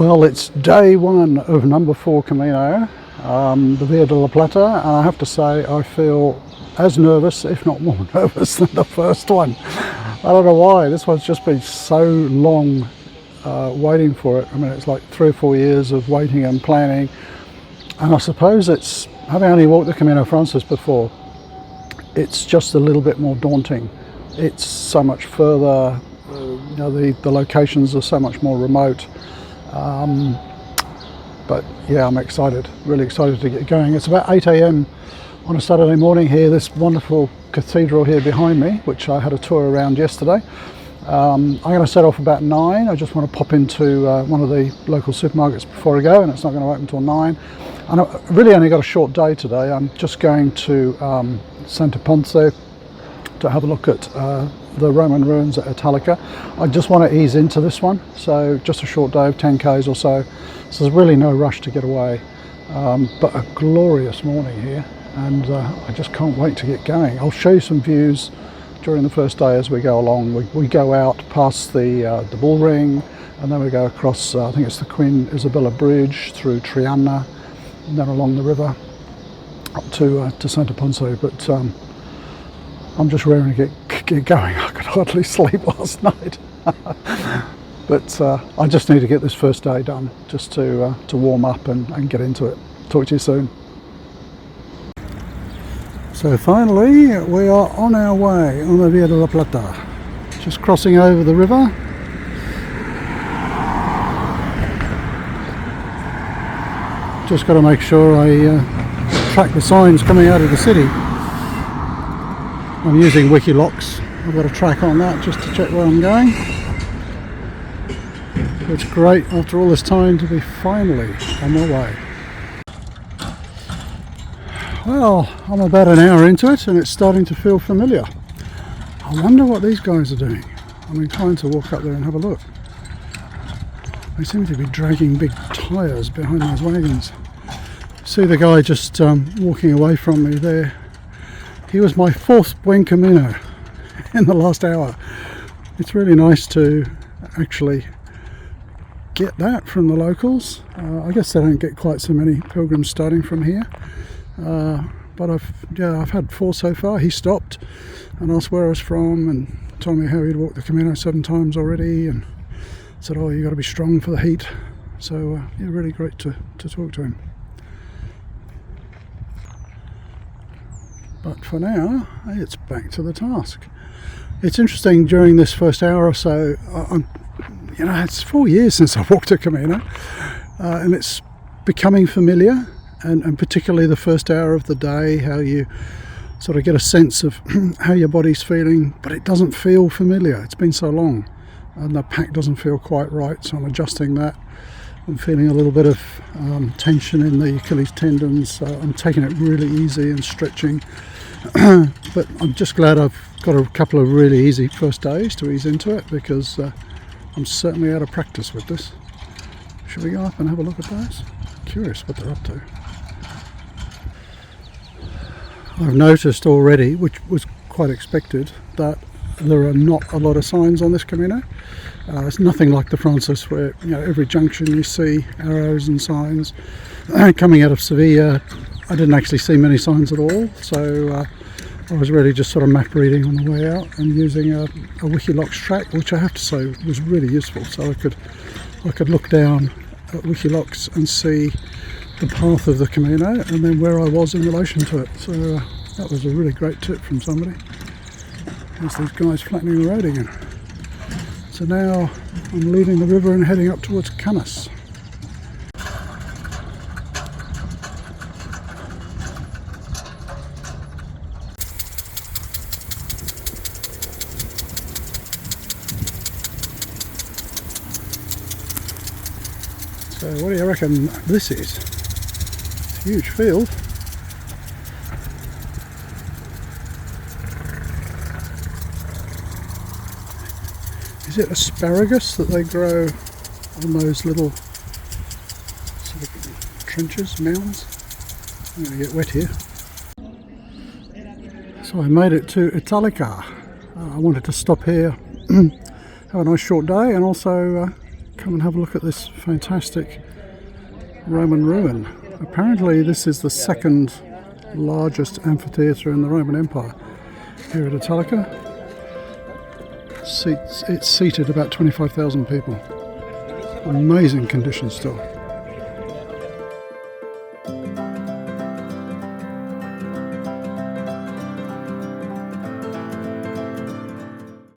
Well, it's day one of number 4 Camino, the Via de la Plata, and I have to say I feel as nervous, if not more nervous, than the first one. I don't know why. This one's just been so long waiting for it. I mean, it's like 3 or 4 years of waiting and planning, and I suppose it's, having only walked the Camino Frances before, it's just a little bit more daunting. It's so much further, the locations are so much more remote. But yeah, I'm excited, really excited to get going. It's about 8 a.m. on a Saturday morning here. This wonderful cathedral here behind me, which I had a tour around yesterday. I'm going to set off about 9. I just want to pop into one of the local supermarkets before I go, and it's not going to open until 9. And I really only got a short day today. I'm just going to Santo Ponce to have a look at the Roman ruins at Italica. I just want to ease into this one, so just a short day of 10 k's or so. So there's really no rush to get away, but a glorious morning here, and I just can't wait to get going. I'll show you some views during the first day as we go along. We go out past the Bull Ring, and then we go across, I think it's the Queen Isabella Bridge, through Triana, and then along the river up to Santo Ponce. But I'm just raring to get going. I could hardly sleep last night. But I just need to get this first day done, just to warm up and get into it. Talk to you soon. So finally we are on our way on the Via de la Plata, just crossing over the river. Just got to make sure I track the signs coming out of the city. I'm using Wikilocs. I've got a track on that just to check where I'm going. It's great after all this time to be finally on my way. Well, I'm about an hour into it and it's starting to feel familiar. I wonder what these guys are doing. I'm inclined to walk up there and have a look. They seem to be dragging big tyres behind those wagons. See the guy just walking away from me there. He was my 4th Buen Camino in the last hour. It's really nice to actually get that from the locals. I guess they don't get quite so many pilgrims starting from here. But I've had 4 so far. He stopped and asked where I was from and told me how he'd walked the Camino 7 times already, and said, oh, you got to be strong for the heat. So yeah, really great to talk to him. But for now, it's back to the task. It's interesting, during this first hour or so, it's 4 years since I walked a Camino, and it's becoming familiar, and particularly the first hour of the day, how you sort of get a sense of how your body's feeling, but it doesn't feel familiar. It's been so long, and the pack doesn't feel quite right, so I'm adjusting that. I'm feeling a little bit of tension in the Achilles tendons. I'm taking it really easy and stretching. But I'm just glad I've got a couple of really easy first days to ease into it, because I'm certainly out of practice with this. Should we go up and have a look at those? Curious what they're up to. I've noticed already, which was quite expected, that there are not a lot of signs on this Camino. It's nothing like the Frances, where every junction you see arrows and signs. Coming out of Sevilla, I didn't actually see many signs at all, so I was really just sort of map reading on the way out and using a Wikilocs track, which I have to say was really useful. So I could look down at Wikilocs and see the path of the Camino and then where I was in relation to it. So that was a really great tip from somebody. There's these guys flattening the road again. So now I'm leaving the river and heading up towards Canas. So what do you reckon this is? It's a huge field. Is it asparagus that they grow on those little sort of trenches, mounds? I'm going to get wet here. So I made it to Italica. I wanted to stop here, have a nice short day, and also come and have a look at this fantastic Roman ruin. Apparently this is the second largest amphitheatre in the Roman Empire here at Italica. It's seated about 25,000 people. Amazing condition still.